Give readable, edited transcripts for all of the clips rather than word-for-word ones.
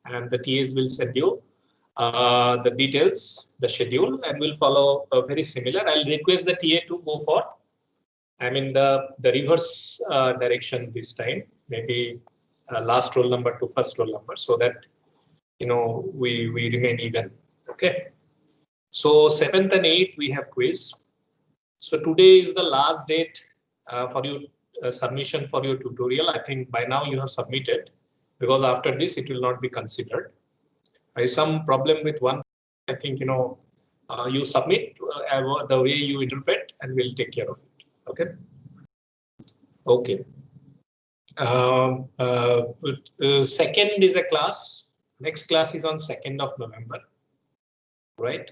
and the TAs will send you the details, the schedule, and will follow very similar. I'll request the TA to go for, I mean, the reverse direction this time, maybe last roll number to first roll number, so that we remain even. Okay. So 7th and 8th we have quiz. So today is the last date for your submission for your tutorial. I think by now you have submitted, because after this it will not be considered. There is some problem with one. I think you submit the way you interpret, and we'll take care of it. Okay. Okay. Second is a class. Next class is on 2nd of November. Right.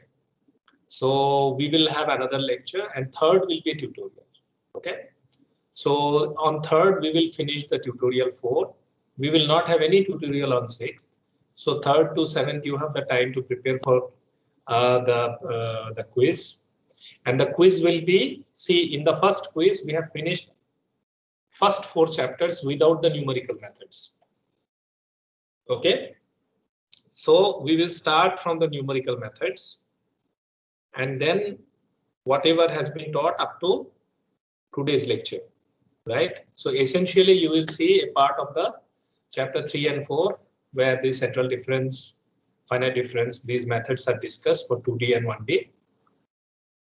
So we will have another lecture, and 3rd will be a tutorial. Okay. So on 3rd we will finish the tutorial 4. We will not have any tutorial on 6th. So 3rd to 7th you have the time to prepare for the quiz, and the quiz will be, see, in the first quiz we have finished first 4 chapters without the numerical methods. Okay. So we will start from the numerical methods, and then whatever has been taught up to today's lecture, right? So essentially you will see a part of the chapter 3 and 4 where the central difference, finite difference, these methods are discussed for 2D and 1D.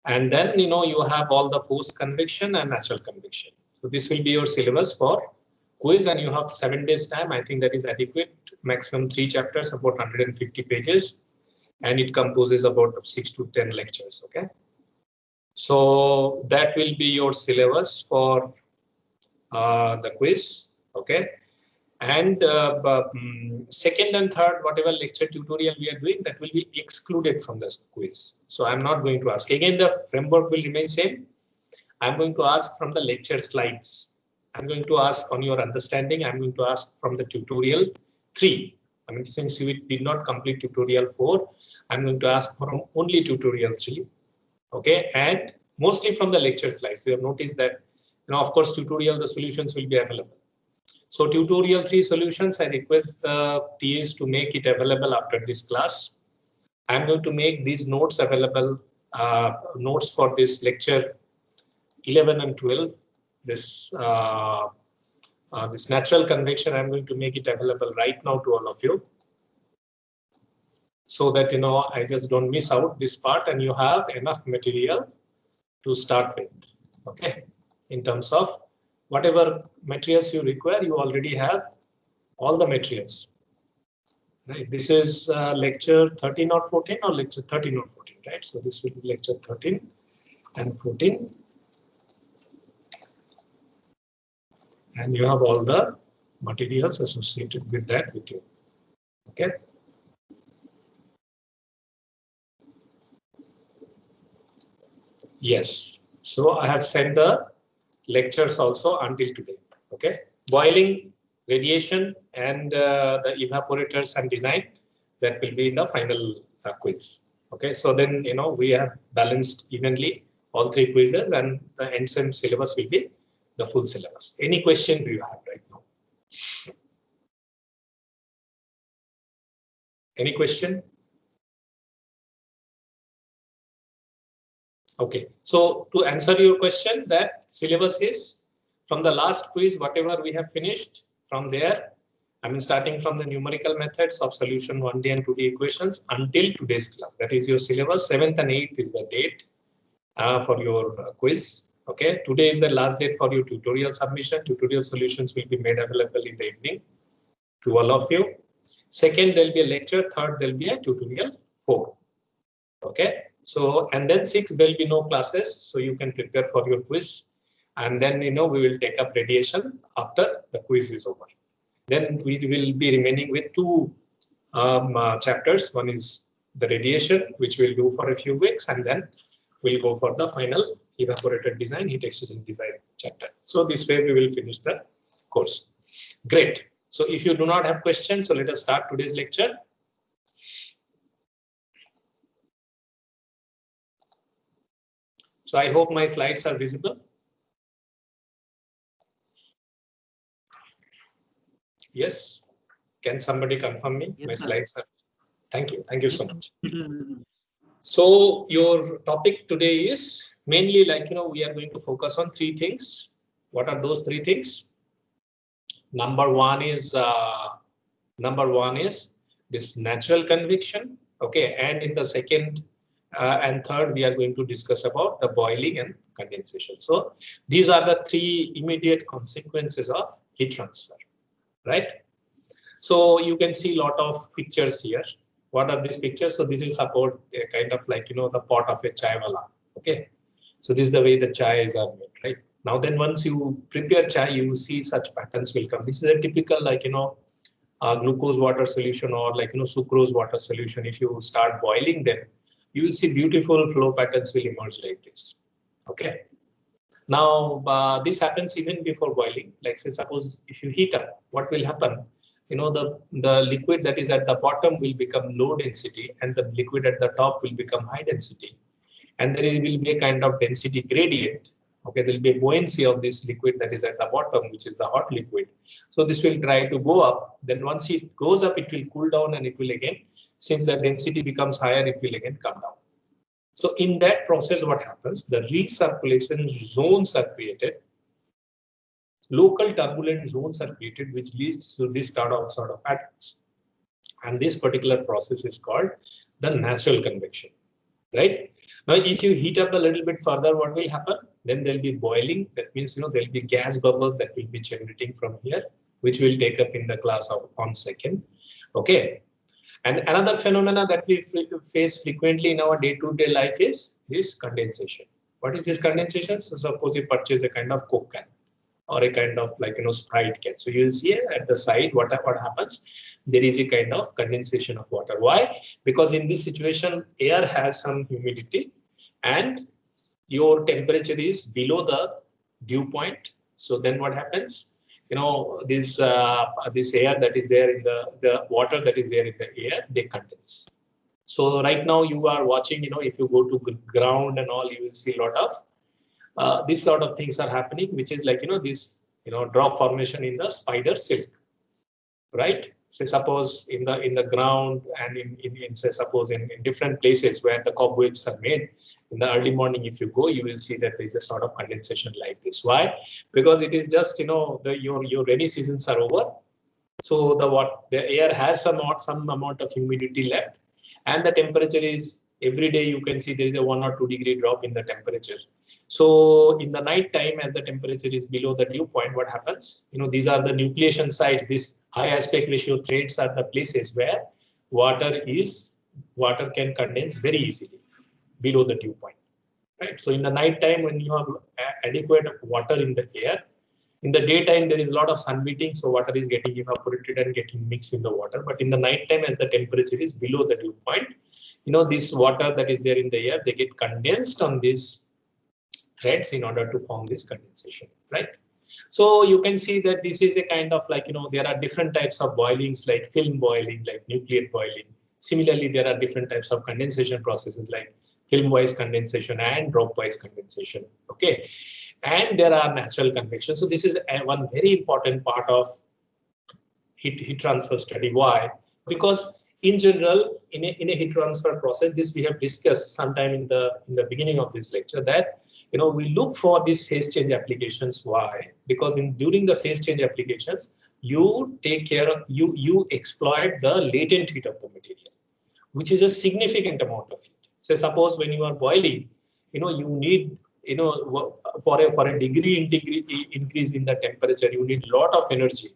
And then you have all the forced convection and natural convection. So this will be your syllabus for quiz, and you have 7 days time. I think that is adequate. Maximum 3 chapters, about 150 pages, and it composes about 6 to 10 lectures. Okay. So that will be your syllabus for the quiz. Okay. And 2nd and 3rd, whatever lecture tutorial we are doing, that will be excluded from the quiz. So I'm not going to ask. Again, the framework will remain same. I'm going to ask from the lecture slides. I'm going to ask on your understanding. I'm going to ask from the tutorial 3. I mean, since you did not complete tutorial 4, I'm going to ask from only tutorial 3. Okay, and mostly from the lecture slides. You have noticed that, of course, tutorial, the solutions will be available. So tutorial 3 solutions, I request the TAs to make it available after this class. I'm going to make these notes available, notes for this lecture 11 and 12. This natural convection, I'm going to make it available right now to all of you, so that I just don't miss out this part, and you have enough material to start with. Okay, in terms of whatever materials you require, you already have all the materials. Right. This is lecture 13 or 14, or lecture 13 or 14, right? So this will be lecture 13 and 14. And you have all the materials associated with that with you. Okay. Yes. So I have sent the lectures also until today. Okay. Boiling, radiation, and the evaporators and design, that will be in the final quiz. Okay. So then we have balanced evenly all 3 quizzes, and the end sem syllabus will be the full syllabus. Any question do you have right now? Any question? Okay, so to answer your question, that syllabus is from the last quiz, whatever we have finished from there. I mean, starting from the numerical methods of solution 1D and 2D equations until today's class. That is your syllabus. 7th and 8th is the date for your quiz. Okay, today is the last date for your tutorial submission. Tutorial solutions will be made available in the evening to all of you. 2nd, there'll be a lecture. 3rd, there'll be a tutorial 4. Okay, so and then 6th, there'll be no classes, so you can prepare for your quiz, and then we will take up radiation after the quiz is over. Then we will be remaining with 2 chapters. One is the radiation, which we'll do for a few weeks, and then we'll go for the final evaporator design, heat exchanger design chapter. So this way we will finish the course. Great. So if you do not have questions, so let us start today's lecture. So I hope my slides are visible. Yes. Can somebody confirm me? Yes, My sir. slides are. Thank you. Thank you so Yes. much. So your topic today is mainly like, we are going to focus on three things. What are those three things? Number one is this natural convection. Okay, and in the second and third, we are going to discuss about the boiling and condensation. So these are the three immediate consequences of heat transfer, right? So you can see a lot of pictures here. What are these pictures? So this is about a kind of like, the pot of a chai wala. Okay. So this is the way the chais are made, right? Now then once you prepare chai, you see such patterns will come. This is a typical like, glucose water solution or like, sucrose water solution. If you start boiling them, you will see beautiful flow patterns will emerge like this. Okay. Now, this happens even before boiling. Like say, suppose if you heat up, what will happen? The liquid that is at the bottom will become low density and the liquid at the top will become high density. And there will be a kind of density gradient. Okay, there will be a buoyancy of this liquid that is at the bottom, which is the hot liquid. So this will try to go up. Then once it goes up, it will cool down and it will again, since the density becomes higher, it will again come down. So in that process, what happens? The recirculation zones are created. Local turbulent zones are created, which leads to this sort of patterns. And this particular process is called the natural convection, right? Now, if you heat up a little bit further, what will happen? Then there'll be boiling. That means, there'll be gas bubbles that will be generating from here, which we'll take up in the class on second. Okay. And another phenomena that we face frequently in our day-to-day life is condensation. What is this condensation? So suppose you purchase a kind of Coke can or a kind of like, Sprite can. So you'll see at the side what happens. There is a kind of condensation of water. Why? Because in this situation, air has some humidity and your temperature is below the dew point. So then what happens? This air that is there in the water that is there in the air, they condense. So right now you are watching, if you go to ground and all, you will see a lot of this sort of things are happening, which is like, this, drop formation in the spider silk, right? Say suppose in the ground and in say suppose in different places where the cobwebs are made, in the early morning, if you go, you will see that there is a sort of condensation like this. Why? Because it is just, your rainy seasons are over. So the air has some amount of humidity left, and the temperature is every day you can see there is a 1 or 2 degree drop in the temperature. So in the night time, as the temperature is below the dew point, what happens? These are the nucleation sites. These high aspect ratio threads are the places where water can condense very easily below the dew point. Right. So in the night time, when you have adequate water in the air, in the daytime there is a lot of sun beating, so water is getting evaporated and getting mixed in the water. But in the night time, as the temperature is below the dew point, this water that is there in the air, they get condensed on these threads in order to form this condensation, right? So you can see that this is a kind of like, there are different types of boilings like film boiling, like nuclear boiling. Similarly, there are different types of condensation processes like film-wise condensation and drop-wise condensation. Okay, and there are natural convection. So this is one very important part of heat transfer study. Why? Because in general, in a heat transfer process, this we have discussed sometime in the beginning of this lecture, that we look for these phase change applications. Why? Because during the phase change applications, you take care of you exploit the latent heat of the material, which is a significant amount of heat. So suppose when you are boiling, you need for a degree increase in the temperature, you need a lot of energy.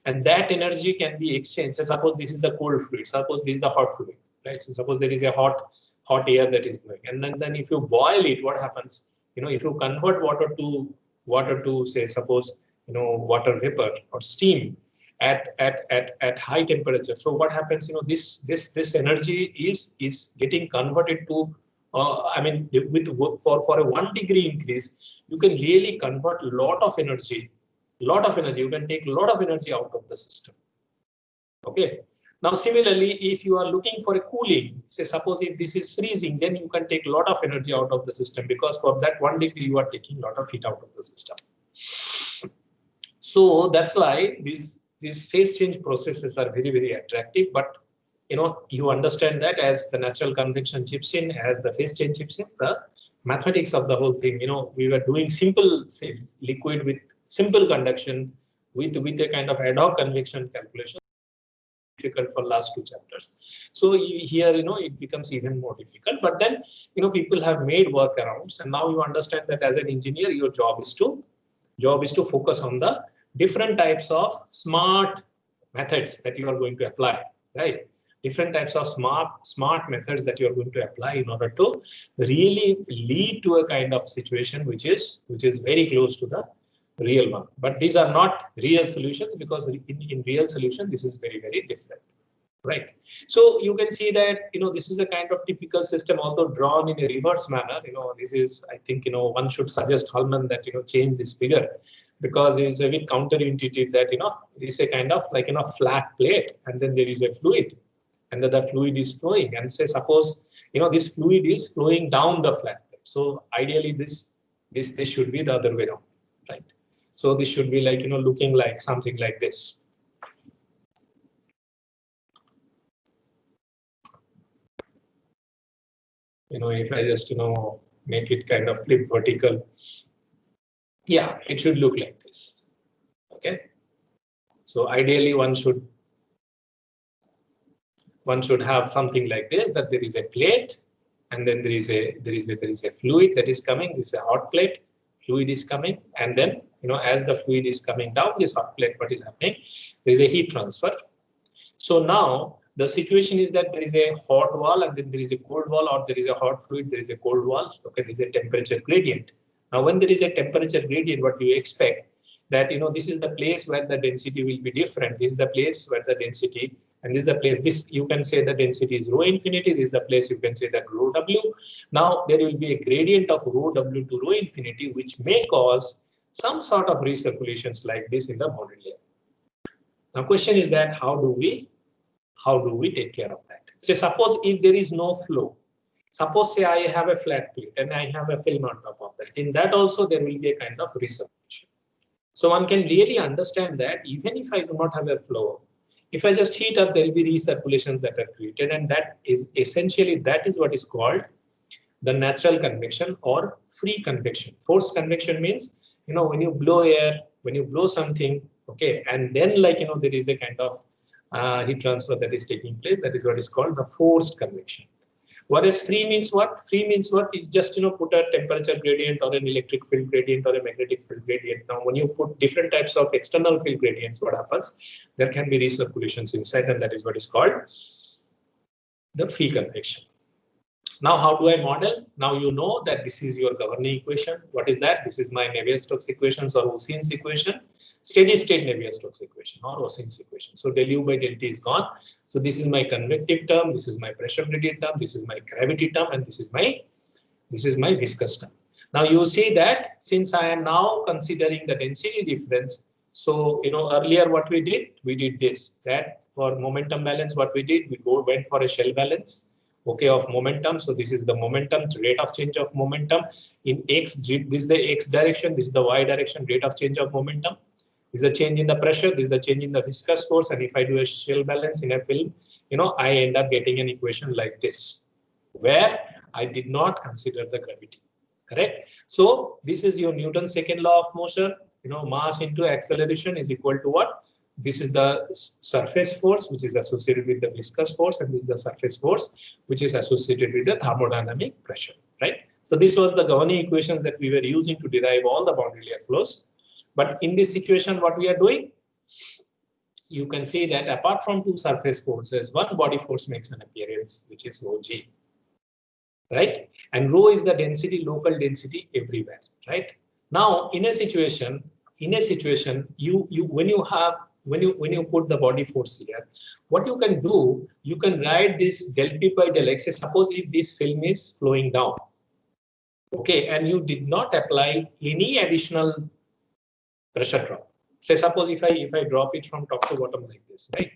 And that energy can be exchanged. So suppose this is the cold fluid, suppose this is the hot fluid, right? So suppose there is a hot air that is going, and then if you boil it, what happens? If you convert water to say suppose water vapor or steam at high temperature. So what happens? This energy is getting converted to I mean, for a 1 degree increase, you can really convert a lot of energy. You can take a lot of energy out of the system. Okay. Now, similarly, if you are looking for a cooling, say suppose if this is freezing, then you can take a lot of energy out of the system, because for that 1 degree you are taking a lot of heat out of the system. So that's why these phase change processes are very, very attractive, but you understand that as the natural convection chips in, as the phase change chips in, the mathematics of the whole thing, we were doing simple liquid with simple conduction with a kind of ad hoc convection calculation. Difficult for last 2 chapters. So here, it becomes even more difficult. But then, people have made workarounds, and now you understand that as an engineer, your job is to focus on the different types of smart methods that you are going to apply, right? Different types of smart methods that you are going to apply in order to really lead to a kind of situation which is very close to the real one. But these are not real solutions, because in real solution this is very, very different, right? So you can see that this is a kind of typical system, although drawn in a reverse manner. This is, I think, one should suggest Hallman that change this figure, because it is a bit counterintuitive that it is a kind of like flat plate, and then there is a fluid, and then the fluid is flowing, and say suppose this fluid is flowing down the flat plate. So ideally this should be the other way around, right? So this should be like looking like something like this. If I just make it kind of flip vertical, yeah, it should look like this. Okay, so ideally one should have something like this, that there is a plate, and then there is a fluid that is coming. This is a hot plate, fluid is coming, and then as the fluid is coming down this hot plate, what is happening? There is a heat transfer. So now the situation is that there is a hot wall, and then there is a cold wall, or there is a hot fluid, there is a cold wall. Okay, there is a temperature gradient. Now when there is a temperature gradient, what do you expect? That this is the place where the density will be different. This is the place where the density, and this is the place, this you can say the density is rho infinity. This is the place you can say that rho w. Now there will be a gradient of rho w to rho infinity, which may cause some sort of recirculations like this in the boundary layer. Now question is that how do we take care of that? So suppose if there is no flow, suppose say I have a flat plate and I have a film on top of that. In that also there will be a kind of recirculation. So one can really understand that even if I do not have a flow, if I just heat up, there will be recirculations that are created, and that is essentially what is called the natural convection or free convection. Forced convection means when you blow air, when you blow something, okay, and then there is a kind of heat transfer that is taking place. That is what is called the forced convection. Whereas free means what? Free means what? Is just put a temperature gradient or an electric field gradient or a magnetic field gradient. Now when you put different types of external field gradients, what happens? There can be recirculations inside, and that is what is called the free convection. Now how do I model? Now you know that this is your governing equation. What is that? This is my Navier-Stokes equations or Oseen's equation. Steady state Navier-Stokes equation or Oseen's equation. So del U by del T is gone. So this is my convective term, this is my pressure gradient term, this is my gravity term, and this is my viscous term. Now you see that since I am now considering the density difference, so earlier what we did this, that for momentum balance, what we did, we went for a shell balance, okay, of momentum. So this is the momentum, rate of change of momentum in x. This is the x direction, this is the y direction, rate of change of momentum. This is the change in the pressure, this is the change in the viscous force, and if I do a shell balance in a film, I end up getting an equation like this, where I did not consider the gravity, correct? So this is your Newton's second law of motion, mass into acceleration is equal to what? This is the surface force which is associated with the viscous force, and this is the surface force which is associated with the thermodynamic pressure, right? So this was the governing equation that we were using to derive all the boundary layer flows. But in this situation, what we are doing, you can see that apart from two surface forces, one body force makes an appearance, which is rho g, right? And rho is the density, local density everywhere, right? Now, in a situation, when you put the body force here, what you can do, you can write this del P by del X. Suppose if this film is flowing down, okay, and you did not apply any additional pressure drop. Say suppose if I drop it from top to bottom like this, right?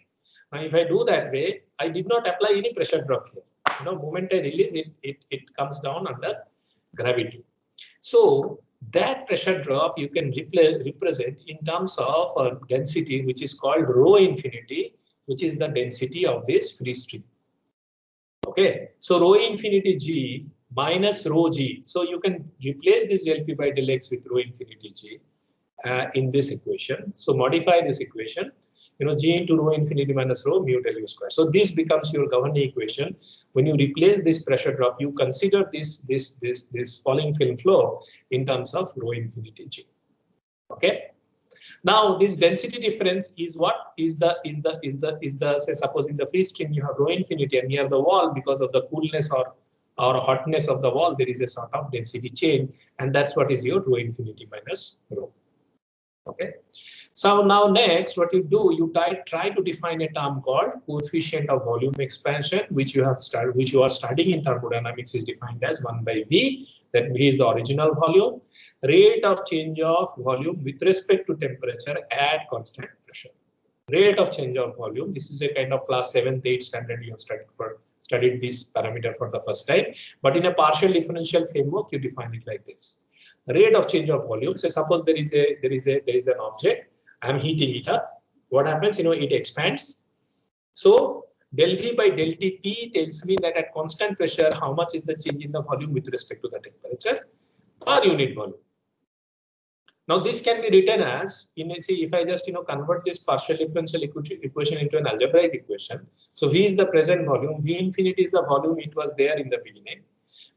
Now if I do that way, I did not apply any pressure drop here. Moment I release it, it comes down under gravity. So That pressure drop you can represent in terms of a density which is called rho infinity, which is the density of this free stream. Okay, so rho infinity G minus rho G. So you can replace this del P by del X with rho infinity G in this equation. So modify this equation, G into rho infinity minus rho mu del U square. So this becomes your governing equation. When you replace this pressure drop, you consider this falling film flow in terms of rho infinity G. Okay. Now this density difference is what is the say suppose in the free stream you have rho infinity and near the wall because of the coolness or hotness of the wall there is a sort of density change, and that's what is your rho infinity minus rho. Okay. So now next what you do, you try to define a term called coefficient of volume expansion, which you are studying in thermodynamics, is defined as 1 by V. That V is the original volume, rate of change of volume with respect to temperature at constant pressure. Rate of change of volume. This is a kind of class 7th, 8th standard you have studied this parameter for the first time, but in a partial differential framework you define it like this. Rate of change of volume. So suppose there is an object. I'm heating it up. What happens? It expands. So del V by del Tp tells me that at constant pressure, how much is the change in the volume with respect to the temperature per unit volume. Now this can be written as, if I just convert this partial differential equation into an algebraic equation. So V is the present volume. V infinity is the volume it was there in the beginning.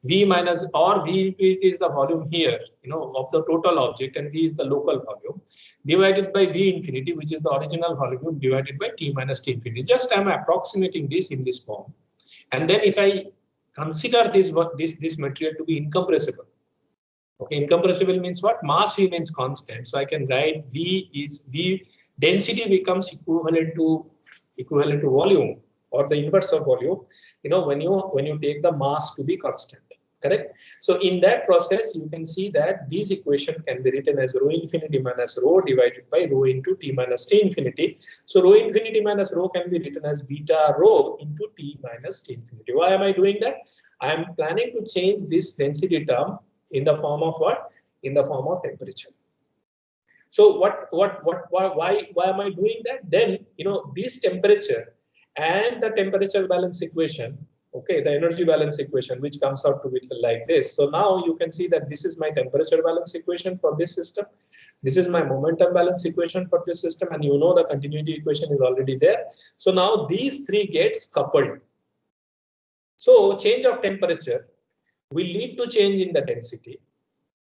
V minus or V infinity is the volume here, of the total object, and V is the local volume, divided by V infinity, which is the original volume, divided by T minus T infinity. Just I'm approximating this in this form. And then if I consider this material to be incompressible. Okay, incompressible means what? Mass remains constant. So I can write V density becomes equivalent to volume, or the inverse of volume, when you take the mass to be constant. Correct. So in that process, you can see that this equation can be written as rho infinity minus rho divided by rho into T minus T infinity. So rho infinity minus rho can be written as beta rho into T minus T infinity. Why am I doing that? I am planning to change this density term in the form of what? In the form of temperature. So why am I doing that? Then, this temperature and the temperature balance equation, okay, the energy balance equation, which comes out to be like this. So now you can see that this is my temperature balance equation for this system. This is my momentum balance equation for this system, and the continuity equation is already there. So now these three gets coupled. So change of temperature will lead to change in the density.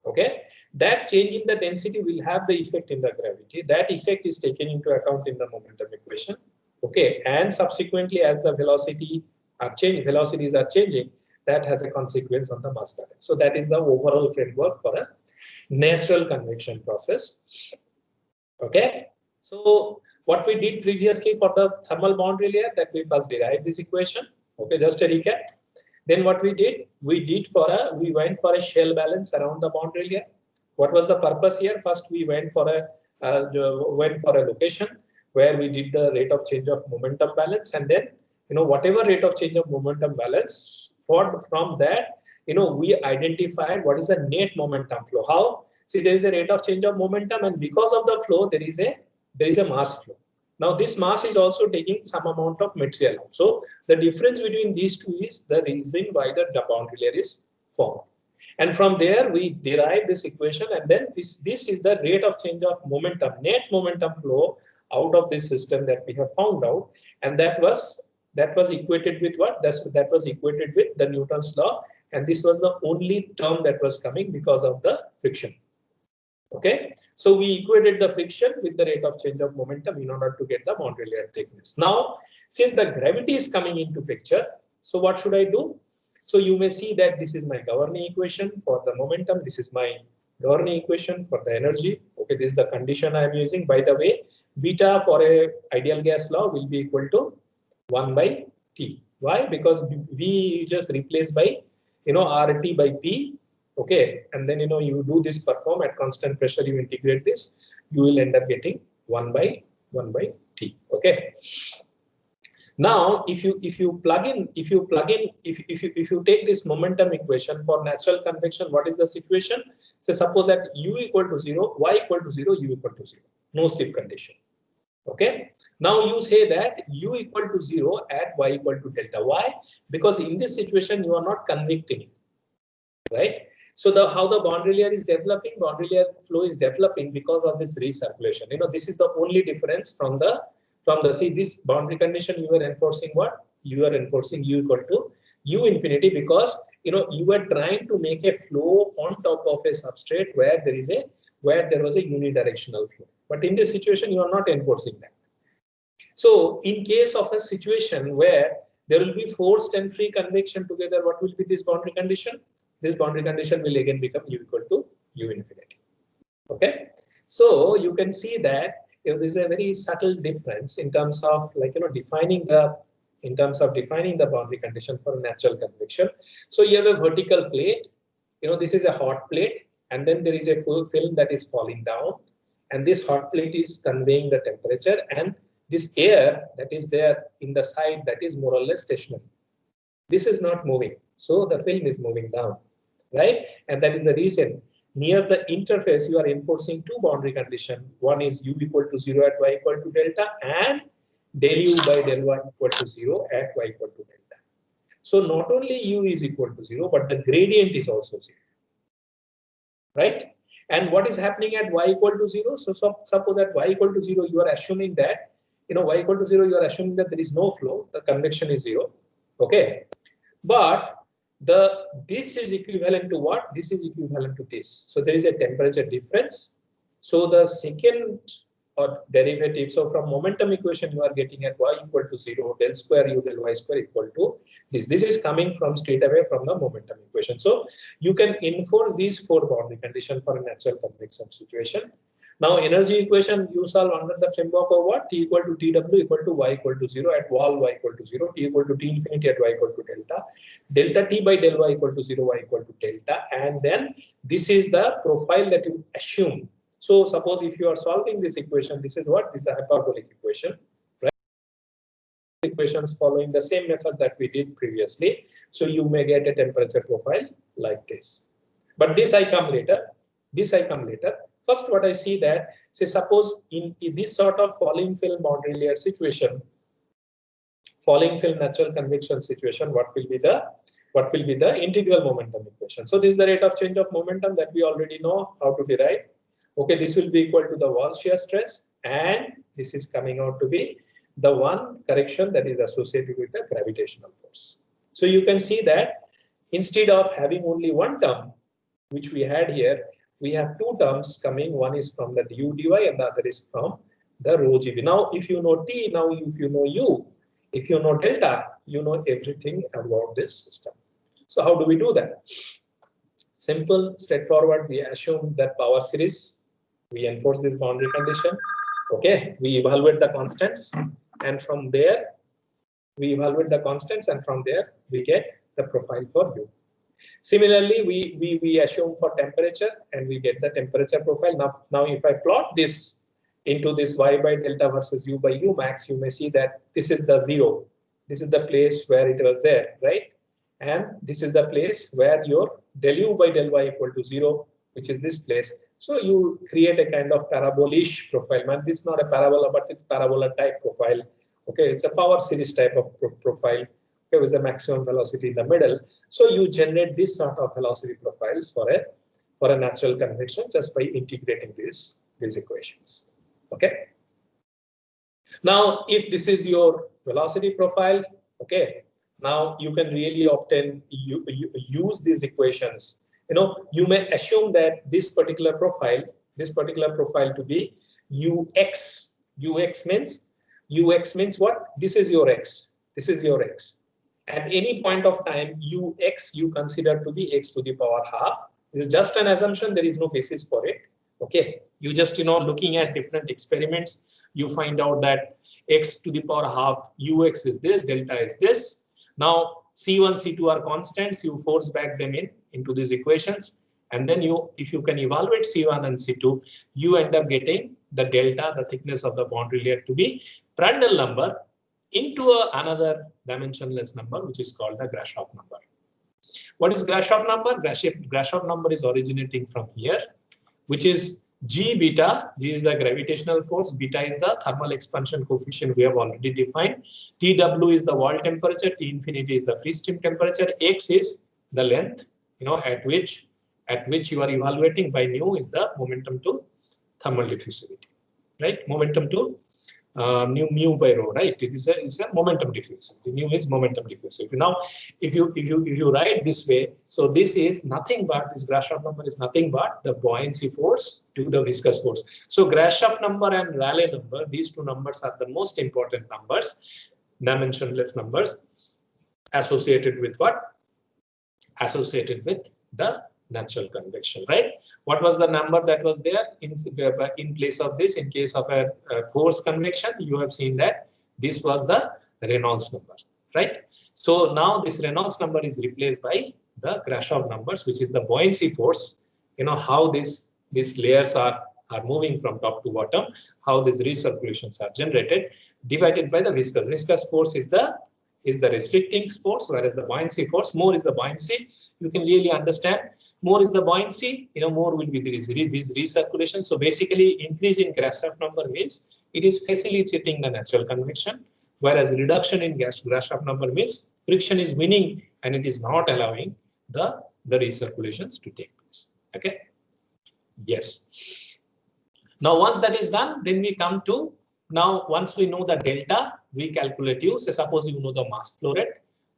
Okay, that change in the density will have the effect in the gravity. That effect is taken into account in the momentum equation. Okay, and subsequently, as the velocities are changing, that has a consequence on the mass balance. So that is the overall framework for a natural convection process. Okay, so what we did previously for the thermal boundary layer, that we first derived this equation. Okay, just a recap. Then what we did, we went for a shell balance around the boundary layer. What was the purpose here? First, we went for a location where we did the rate of change of momentum balance, and then whatever rate of change of momentum balance, from that we identified what is the net momentum flow. How? See, there is a rate of change of momentum, and because of the flow, there is a mass flow. Now this mass is also taking some amount of material. So the difference between these two is the reason why the boundary layer is formed. And from there we derive this equation, and then this is the rate of change of momentum, net momentum flow out of this system that we have found out, and that was equated with what? That was equated with the Newton's law, and this was the only term that was coming because of the friction. Okay, so we equated the friction with the rate of change of momentum in order to get the boundary layer thickness. Now, since the gravity is coming into picture, so what should I do? So you may see that this is my governing equation for the momentum. This is my governing equation for the energy. Okay, this is the condition I am using. By the way, beta for a ideal gas law will be equal to 1 by T. Why? Because V just replaced by RT by P. Okay, and then you do this perform at constant pressure, you integrate this, you will end up getting 1 by T. Okay, Now, if you take this momentum equation for natural convection, what is the situation? So suppose that u equal to 0, y equal to 0, u equal to 0, no slip condition. Okay. Now you say that u equal to 0 at y equal to delta. Why? Because in this situation you are not convecting it, right? So how the boundary layer is developing, boundary layer flow is developing because of this recirculation. This is the only difference from the see this boundary condition you are enforcing what? You are enforcing u equal to u infinity because you are trying to make a flow on top of a substrate where there was a unidirectional flow. But in this situation, you are not enforcing that. So in case of a situation where there will be forced and free convection together, what will be this boundary condition? This boundary condition will again become u equal to u infinity. Okay. So you can see that there is a very subtle difference in terms of defining the boundary condition for natural convection. So you have a vertical plate. This is a hot plate, and then there is a full film that is falling down, and this hot plate is conveying the temperature, and this air that is there in the side, that is more or less stationary. This is not moving, so the film is moving down, right? And that is the reason near the interface you are enforcing two boundary conditions. One is u equal to 0 at y equal to delta, and del u by del y equal to 0 at y equal to delta. So not only u is equal to 0, but the gradient is also 0, right? And what is happening at y equal to 0? So suppose at y equal to 0, you are assuming that y equal to 0, you are assuming that there is no flow, the convection is 0. Okay, but this is equivalent to what? This is equivalent to this. So there is a temperature difference. So the second derivative, so from momentum equation you are getting at y equal to 0, del square u del y square equal to this. This is coming from straight away from the momentum equation. So you can enforce these four boundary conditions for a natural convection situation. Now energy equation you solve under the framework of what? T equal to TW equal to y equal to 0 at wall y equal to 0, T equal to T infinity at y equal to delta, delta T by del y equal to 0, y equal to delta, and then this is the profile that you assume. So suppose if you are solving this equation, this is what? This is a hyperbolic equation, right? Equations following the same method that we did previously. So you may get a temperature profile like this. But this I come later. First, what I see that, say suppose in this sort of falling film boundary layer situation, falling film natural convection situation, what will be the integral momentum equation? So this is the rate of change of momentum that we already know how to derive. Okay, this will be equal to the wall shear stress, and this is coming out to be the one correction that is associated with the gravitational force. So you can see that instead of having only one term, which we had here, we have two terms coming. One is from the du dy and the other is from the rho gv. Now, if you know T, now if you know U, if you know delta, you know everything about this system. So how do we do that? Simple, straightforward. We assume that power series, we enforce this boundary condition. Okay, we evaluate the constants, and from there we get the profile for U. Similarly, we assume for temperature, and we get the temperature profile. Now if I plot this into this y by delta versus u by u max, you may see that this is the 0. This is the place where it was there, right? And this is the place where your del u by del y equal to 0, which is this place. So you create a kind of parabolish profile. Man, this is not a parabola, but it's parabola type profile. Okay, it's a power series type of profile. Okay, with a maximum velocity in the middle. So you generate this sort of velocity profiles for a natural convection just by integrating these equations. Okay. Now, if this is your velocity profile, okay, now you can really often use these equations. You may assume that this particular profile to be ux. Ux means what? This is your x. This is your x. At any point of time, ux you consider to be x to the power half. This is just an assumption. There is no basis for it. Okay, you just looking at different experiments, you find out that x to the power half ux is this, delta is this. Now c1, c2 are constants. You force back them into these equations, and then if you can evaluate c1 and c2, you end up getting the delta, the thickness of the boundary layer, to be Prandtl number into another dimensionless number, which is called the Grashof number. What is Grashof number? Grashof number is originating from here, which is G beta. G is the gravitational force. Beta is the thermal expansion coefficient we have already defined. TW is the wall temperature. T infinity is the free stream temperature. X is the length, at which you are evaluating by nu is the momentum to thermal diffusivity, right? Momentum to mu by rho, right? It's a momentum diffusivity. Nu is momentum diffusivity. Now, if you write this way, so this is nothing but this Grashof number is nothing but the buoyancy force to the viscous force. So Grashof number and Rayleigh number, these two numbers are the most important numbers, dimensionless numbers, associated with what? Associated with the natural convection, right? What was the number that was there in place of this? In case of a force convection, you have seen that this was the Reynolds number, right? So now this Reynolds number is replaced by the Grashof numbers, which is the buoyancy force. How these layers are moving from top to bottom, how these recirculations are generated, divided by the viscous. Viscous force is the restricting force, whereas the buoyancy force, more is the buoyancy. You can really understand, more is the buoyancy, more will be this recirculation. So basically, increasing Grashof number means it is facilitating the natural convection, whereas reduction in Grashof number means friction is winning and it is not allowing the recirculations to take place. Okay. Yes. Now, once that is done, then we come to, now once we know the delta, we calculate U. So suppose you know the mass flow rate,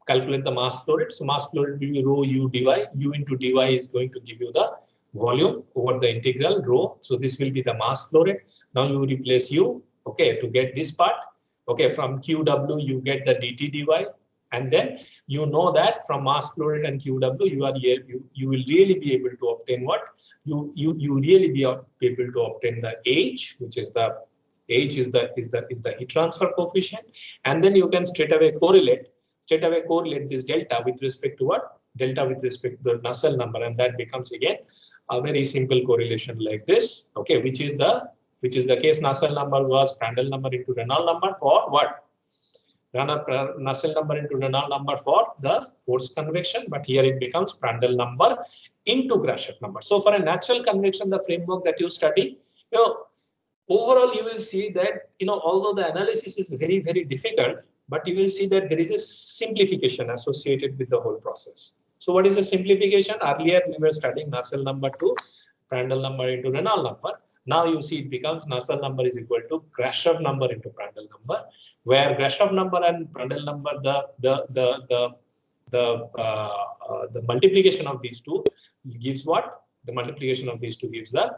calculate the mass flow rate. So mass flow rate will be rho U dy. U into dy is going to give you the volume over the integral rho. So this will be the mass flow rate. Now you replace U, okay, to get this part. Okay, from QW you get the dt dy, and then you know that from mass flow rate and QW you will really be able to obtain what? You really be able to obtain the H, which is the H is the heat transfer coefficient, and then you can straight away correlate this delta with respect to what? Delta with respect to the Nusselt number, and that becomes again a very simple correlation like this. Okay, which is the case. Nusselt number was Prandtl number into Reynolds number for what? Nusselt number into Reynolds number for the force convection, but here it becomes Prandtl number into Grashof number. So for a natural convection, the framework that you study, overall you will see that although the analysis is very, very difficult, but you will see that there is a simplification associated with the whole process. So what is the simplification? Earlier we were studying Nusselt number to Prandtl number into Reynolds number. Now you see it becomes Nusselt number is equal to Grashof number into Prandtl number, where Grashof number and Prandtl number, the multiplication of these two gives what? The multiplication of these two gives the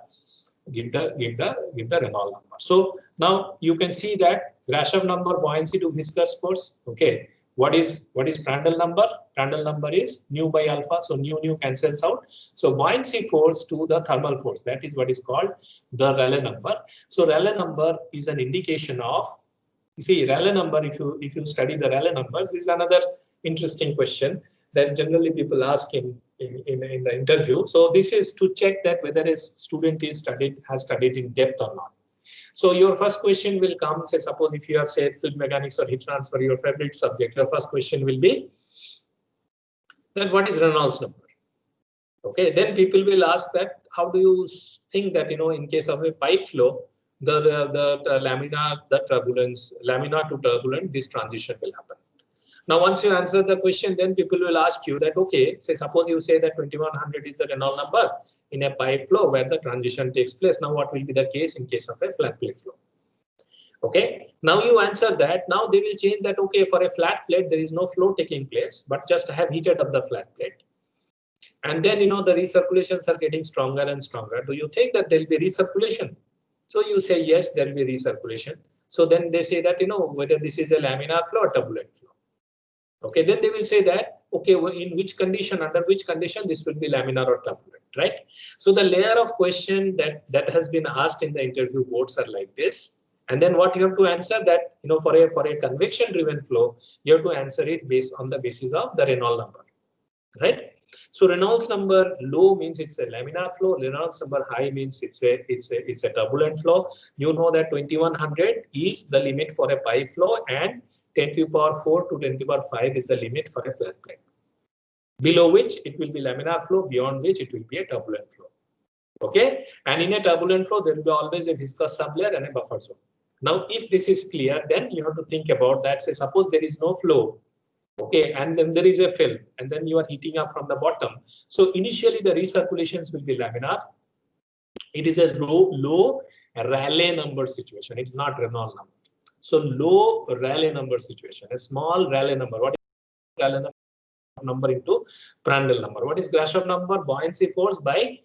Reynolds number. So now you can see that Grashof number, buoyancy to viscous force. Okay, what is Prandtl number? Prandtl number is nu by alpha, so nu cancels out. So buoyancy force to the thermal force, that is what is called the Rayleigh number. So Rayleigh number is an indication of, you see, Rayleigh number, if you study the Rayleigh numbers, is another interesting question that generally people ask in the interview. So this is to check that whether a student has studied in depth or not. So your first question will come, say suppose if you have said fluid mechanics or heat transfer, your favorite subject, your first question will be that what is Reynolds number? Okay, then people will ask that how do you think that in case of a pipe flow, the laminar to turbulent, this transition will happen. Now, once you answer the question, then people will ask you that, okay, say suppose you say that 2100 is the Reynolds number in a pipe flow where the transition takes place. Now, what will be the case in case of a flat plate flow? Okay, now you answer that. Now they will change that, okay, for a flat plate, there is no flow taking place, but just have heated up the flat plate. And then, the recirculations are getting stronger and stronger. Do you think that there will be recirculation? So you say, yes, there will be recirculation. So then they say that, whether this is a laminar flow or turbulent flow. Okay, then they will say that, okay, in which condition, under which condition this will be laminar or turbulent, right? So the layer of question that has been asked in the interview boards are like this. And then what you have to answer that, for a convection driven flow, you have to answer it based on the basis of the Reynolds number, right? So Reynolds number low means it's a laminar flow. Reynolds number high means it's a turbulent flow. You know that 2100 is the limit for a pipe flow and 10 to the power 4 to 10 to the power 5 is the limit for a flat plate. Below which it will be laminar flow, beyond which it will be a turbulent flow. Okay, and in a turbulent flow, there will be always a viscous sublayer and a buffer zone. Now, if this is clear, then you have to think about that. Say, suppose there is no flow, okay, and then there is a film, and then you are heating up from the bottom. So initially, the recirculations will be laminar. It is a low Rayleigh number situation. It's not Reynolds number. So low Rayleigh number situation, a small Rayleigh number. What is Rayleigh number into Prandtl number? What is Grashof number? Buoyancy force by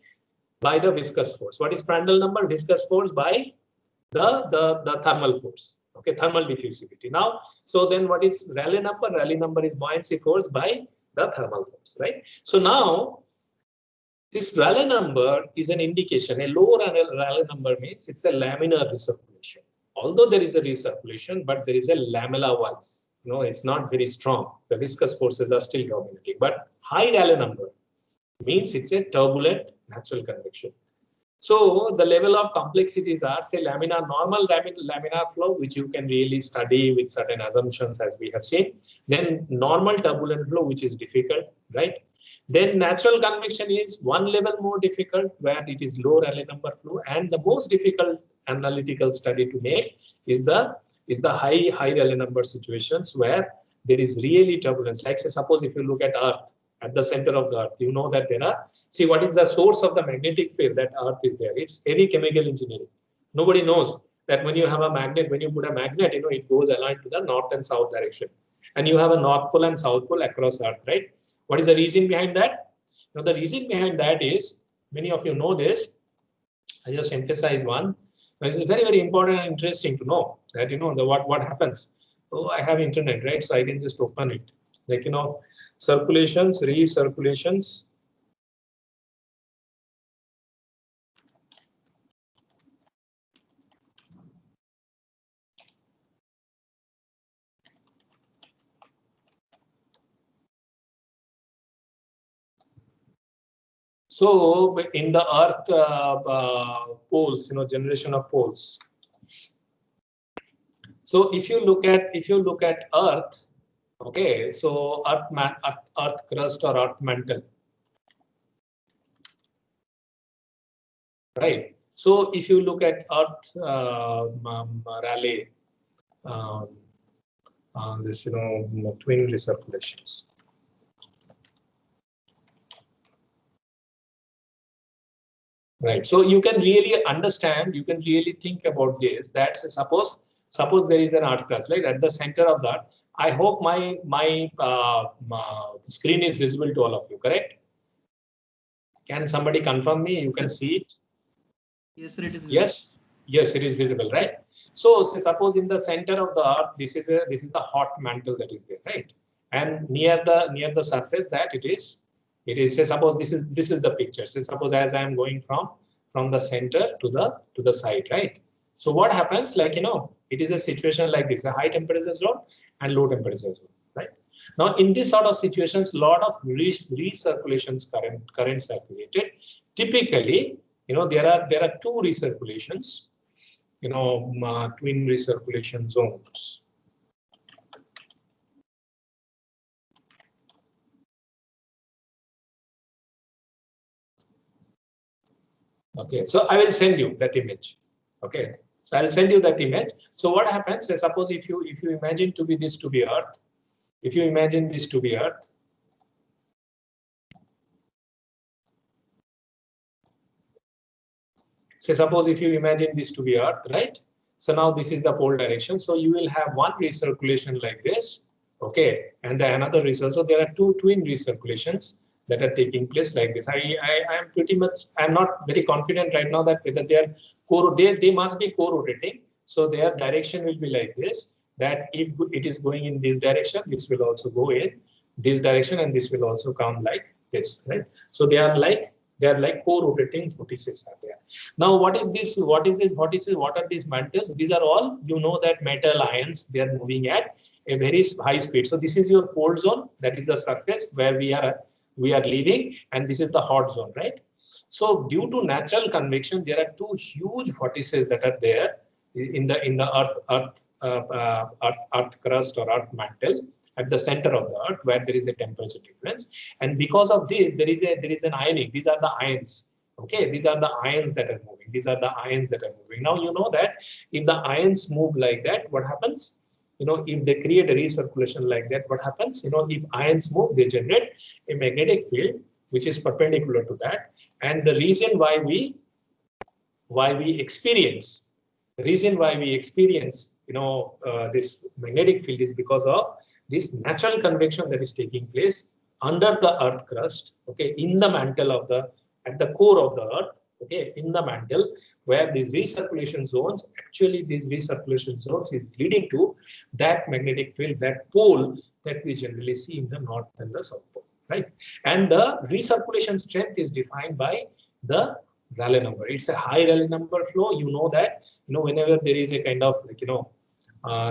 the viscous force. What is Prandtl number? Viscous force by the thermal force. Okay, thermal diffusivity. Now, so then what is Rayleigh number? Rayleigh number is buoyancy force by the thermal force, right? So now this Rayleigh number is an indication. A low Rayleigh number means it's a laminar recirculation. Although there is a recirculation, but there is a lamella wise. No, it's not very strong. The viscous forces are still dominating. But high Rayleigh number means it's a turbulent natural convection. So the level of complexities are, say, laminar, normal laminar flow, which you can really study with certain assumptions as we have seen. Then normal turbulent flow, which is difficult, right? Then natural convection is one level more difficult, where it is low Rayleigh number flow, and the most difficult analytical study to make is the high Rayleigh number situations where there is really turbulence. Like, say, suppose if you look at Earth, at the center of the Earth, you know that there are, see, what is the source of the magnetic field that Earth is there? It's heavy chemical engineering. Nobody knows that when you have a magnet, when you put a magnet, you know, it goes aligned to the north and south direction. And you have a north pole and south pole across Earth, right? What is the reason behind that? Now, the reason behind that is, many of you know this. I just emphasize one. This is very, very important and interesting to know that, you know, what happens. Oh, I have internet, right? So I can just open it. Like, you know, circulations, recirculations. So in the Earth poles, you know, generation of poles. So if you look at Earth, okay, so Earth crust or Earth mantle, right? So if you look at Earth Rayleigh, this, you know, twin recirculations. Right. So you can really understand, you can really think about this. That suppose there is an Earth crust, right, at the center of that. I hope my screen is visible to all of you, correct? Can somebody confirm me? You can see it. Yes, sir, it is visible. Yes, it is visible, right? So suppose in the center of the Earth, this is the hot mantle that is there, right? And near the surface that it is, say, suppose this is the picture. Say, suppose as I am going from the center to the side, right? So what happens, like, you know, it is a situation like this: a high temperature zone and low temperature zone, right? Now, in this sort of situations, lot of recirculations current circulated. Typically, you know, there are two recirculations, you know, twin recirculation zones. Okay, so I will send you that image. Okay, so I'll send you that image. So what happens? Suppose if you imagine this to be Earth, if you imagine this to be Earth, say, suppose if you imagine this to be Earth, right? So now this is the pole direction. So you will have one recirculation like this, okay, and then another recirculation. So there are two twin recirculations that are taking place like this. I am pretty much, I'm not very confident right now that whether they must be co-rotating. So their direction will be like this, that if it is going in this direction, this will also go in this direction, and this will also come like this, right? So they are like co-rotating vortices are there. Now, what is this? What are these mantles? These are all, you know, that metal ions, they are moving at a very high speed. So this is your cold zone, that is the surface where we are leaving, and this is the hot zone, right? So due to natural convection, there are two huge vortices that are there, in the earth crust or earth mantle at the center of the earth, where there is a temperature difference, and because of this there is an ionic. These are the ions. Okay, these are the ions that are moving. These are the ions that are moving. Now you know that if the ions move like that, what happens? You know, if they create a recirculation like that, what happens? You know, if ions move, they generate a magnetic field which is perpendicular to that. And the reason why we experience, this magnetic field is because of this natural convection that is taking place under the earth crust, okay, in the mantle of the, at the core of the earth, okay, in the mantle, where these recirculation zones, actually these recirculation zones is leading to that magnetic field, that pole that we generally see in the north and the south pole, right? And the recirculation strength is defined by the Rayleigh number. It's a high Rayleigh number flow. You know that, whenever there is a kind of